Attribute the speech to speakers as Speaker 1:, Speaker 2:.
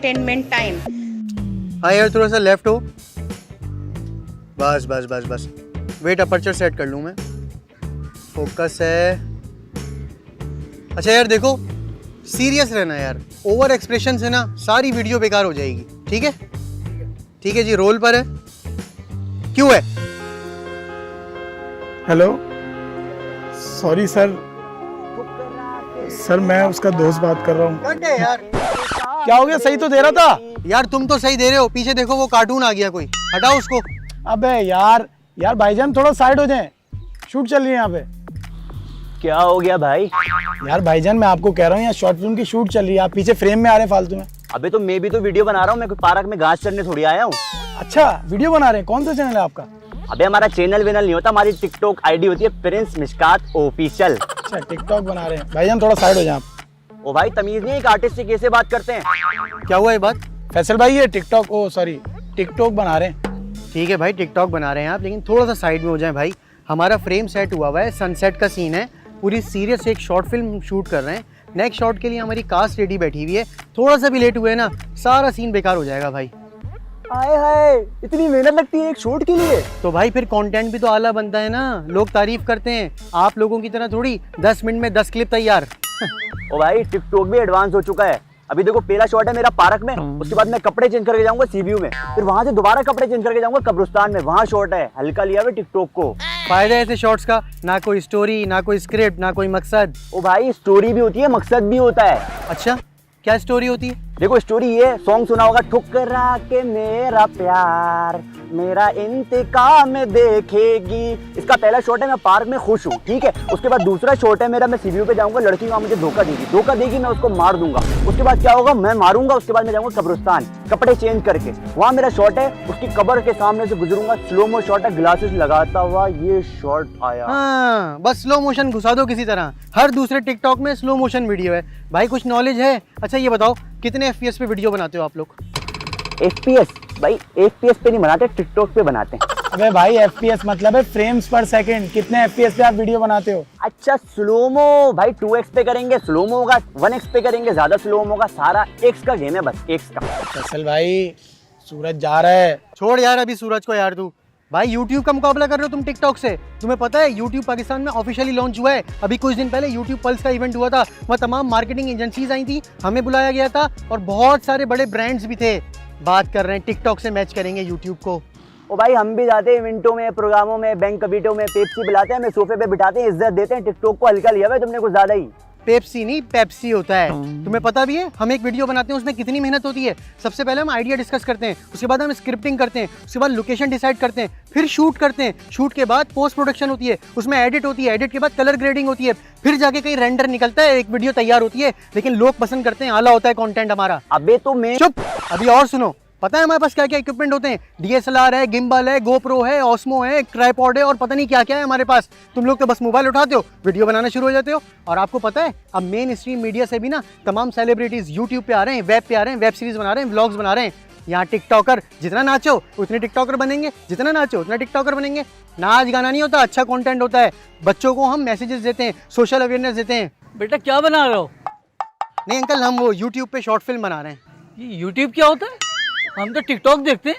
Speaker 1: Entertainment time.
Speaker 2: हाँ यार थोड़ा सा लेफ्ट हो, बस बस बस बस। वेट अपर्चर सेट कर लूँ मैं, फोकस है। अच्छा यार देखो, सीरियस रहना यार, ओवर एक्सप्रेशन से ना सारी वीडियो बेकार हो जाएगी। ठीक है? ठीक है जी, रोल पर है। क्यों है?
Speaker 3: हेलो, सॉरी सर, मैं उसका दोस्त बात कर रहा हूँ।
Speaker 2: यार
Speaker 3: क्या हो गया? सही तो दे रहा था
Speaker 2: यार, तुम तो सही दे रहे हो, पीछे देखो वो कार्टून आ गया कोई, हटाओ उसको।
Speaker 3: अबे यार भाईजान थोड़ा साइड हो जाएं, शूट चल रही है यहाँ पे।
Speaker 4: क्या हो गया भाई?
Speaker 3: यार भाईजान मैं आपको कह रहा हूँ यहाँ शॉर्ट फिल्म की शूट चल रही है, आप पीछे फ्रेम में आ रहे हैं फालतू में।
Speaker 4: अबे तो मैं भी तो वीडियो बना रहा हूँ, मैं कोई पार्क में घास चढ़ने थोड़ी आया हूँ।
Speaker 3: अच्छा वीडियो बना रहे हैं, कौन सा चैनल है आपका?
Speaker 4: अबे हमारा चैनल वेनल नहीं होता, हमारी टिकटॉक आईडी होती है प्रिंस मिशकात ऑफिशियल।
Speaker 3: अच्छा टिकटॉक बना रहे हैं, भाईजान थोड़ा साइड हो जाए आप।
Speaker 4: ओ भाई तमीज नहीं है, एक आर्टिस्ट से कैसे बात करते हैं?
Speaker 2: क्या हुआ ये बात?
Speaker 3: फैसल भाई ये टिकटॉक, ओ सॉरी टिकटॉक बना रहे हैं।
Speaker 2: ठीक है भाई, टिकटॉक बना रहे हैं आप, लेकिन थोड़ा सा साइड में हो जाए भाई। हमारा फ्रेम सेट हुआ हुआ है, सनसेट का सीन है, पूरी सीरियस एक शॉर्ट फिल्म शूट कर रहे हैं। नेक्स्ट शॉट के लिए हमारी कास्ट रेडी बैठी हुई है, थोड़ा सा भी लेट हुए ना सारा सीन बेकार हो जाएगा भाई।
Speaker 4: हाय हाय, इतनी मेहनत लगती है एक शूट के लिए?
Speaker 2: तो भाई फिर कंटेंट भी तो आला बनता है ना, लोग तारीफ करते हैं। आप लोगों की तरह थोड़ी 10 मिनट में 10 क्लिप तैयार।
Speaker 4: ओ भाई टिकटॉक भी एडवांस हो चुका है। अभी देखो पहला शॉट है मेरा पार्क में, उसके बाद मैं कपड़े चेंज करके जाऊंगा सी व्यू में, फिर वहां से दोबारा कपड़े चेंज करके जाऊंगा कब्रिस्तान में, वहां शॉट है। हल्का लिया हुआ टिकटॉक को।
Speaker 2: फायदा है ऐसे शॉर्ट्स का, ना कोई स्टोरी, ना कोई स्क्रिप्ट, ना कोई मकसद।
Speaker 4: ओ भाई स्टोरी भी होती है, मकसद भी होता है।
Speaker 2: अच्छा क्या स्टोरी होती है?
Speaker 4: देखो स्टोरी ये, सॉन्ग सुना होगा, ठुकरा के मेरा प्यार मेरा इंतकाम देखेगी। इसका पहला शॉट है मैं पार्क में खुश हूँ, ठीक है। उसके बाद दूसरा शॉट है मेरा, मैं सीव्यू पे जाऊंगा, लड़की वहां मुझे धोखा देगी, मैं उसको मार दूंगा। उसके बाद क्या होगा, मैं मारूंगा, उसके बाद मैं जाऊंगा कब्रिस्तान कपड़े चेंज करके, वहां मेरा शॉट है, उसकी कब्र के सामने से गुजरूंगा, स्लोमो शॉट है, ग्लासेस लगाता हुआ ये शॉट आया।
Speaker 2: हाँ बस स्लो मोशन घुसा दो किसी तरह, हर दूसरे टिकटॉक में स्लो मोशन वीडियो है भाई। कुछ नॉलेज है? अच्छा ये बताओ कितने FPS पे वीडियो बनाते हो आप लोग?
Speaker 4: FPS भाई FPS पे नहीं बनाते, टिकटॉक पे बनाते हैं।
Speaker 3: अबे भाई FPS मतलब है फ्रेम्स पर सेकंड, कितने FPS पे आप वीडियो बनाते हो?
Speaker 4: अच्छा स्लोमो भाई 2x पे करेंगे स्लोमो होगा, 1x पे करेंगे ज्यादा स्लोमो होगा, सारा x का गेम है, बस x का।
Speaker 3: फैसल भाई सूरज जा रहा है।
Speaker 2: छोड़ यार अभी सूरज को यार, तू भाई YouTube का मुकाबला कर रहे हो तुम टिकटॉक से। तुम्हें पता है YouTube पाकिस्तान में ऑफिशियली लॉन्च हुआ है। अभी कुछ दिन पहले YouTube पल्स का इवेंट हुआ था, वहाँ तमाम मार्केटिंग एजेंसीज आई थी, हमें बुलाया गया था और बहुत सारे बड़े ब्रांड्स भी थे। बात कर रहे हैं टिकटॉक से मैच करेंगे YouTube को।
Speaker 4: ओ भाई हम भी जाते हैं इवेंटों में, प्रोग्रामों में, बैंक कबीटों में, पेप्सी बुलाते हैं, हमें सोफे पे बिठाते हैं, इज्जत देते हैं। टिकटॉक को हल्का लिया हुआ है तुमने कुछ ज्यादा ही।
Speaker 2: पेप्सी नहीं पेप्सी होता है, तुम्हें पता भी है। हम एक वीडियो बनाते हैं उसमें कितनी मेहनत होती है। सबसे पहले हम आइडिया डिस्कस करते हैं, उसके बाद हम स्क्रिप्टिंग करते हैं, उसके बाद लोकेशन डिसाइड करते हैं, फिर शूट करते हैं, शूट के बाद पोस्ट प्रोडक्शन होती है, उसमें एडिट होती है, एडिट के बाद कलर ग्रेडिंग होती है, फिर जाके कहीं रेंडर निकलता है, एक वीडियो तैयार होती है। लेकिन लोग पसंद करते हैं, आला होता है कंटेंट हमारा।
Speaker 4: अबे तो मैं
Speaker 2: चुप, अभी और सुनो। पता है हमारे पास क्या क्या इक्विपमेंट होते हैं? DSLR है, गिम्बल है, गोप्रो है, ऑस्मो है, ट्राइपॉड है और पता नहीं क्या क्या है हमारे पास। तुम लोग तो बस मोबाइल उठाते हो, वीडियो बनाना शुरू हो जाते हो। और आपको पता है अब मेन स्ट्रीम मीडिया से भी ना तमाम सेलिब्रिटीज यूट्यूब पे आ रहे हैं, वेब पे आ रहे हैं, वेब सीरीज बना रहे हैं, व्लॉग्स बना रहे हैं। यहाँ टिकटॉकर जितना नाचो उतने टिकटॉकर बनेंगे, जितना नाचो उतना टिकटॉकर बनेंगे। नाच गाना नहीं होता, अच्छा कंटेंट होता है। बच्चों को हम मैसेजेस देते हैं, सोशल अवेयरनेस देते हैं।
Speaker 5: बेटा क्या बना रहे हो?
Speaker 2: नहीं अंकल, हम वो यूट्यूब पे शॉर्ट फिल्म बना रहे हैं।
Speaker 5: ये यूट्यूब क्या होता है? हम तो टिकटॉक देखते हैं।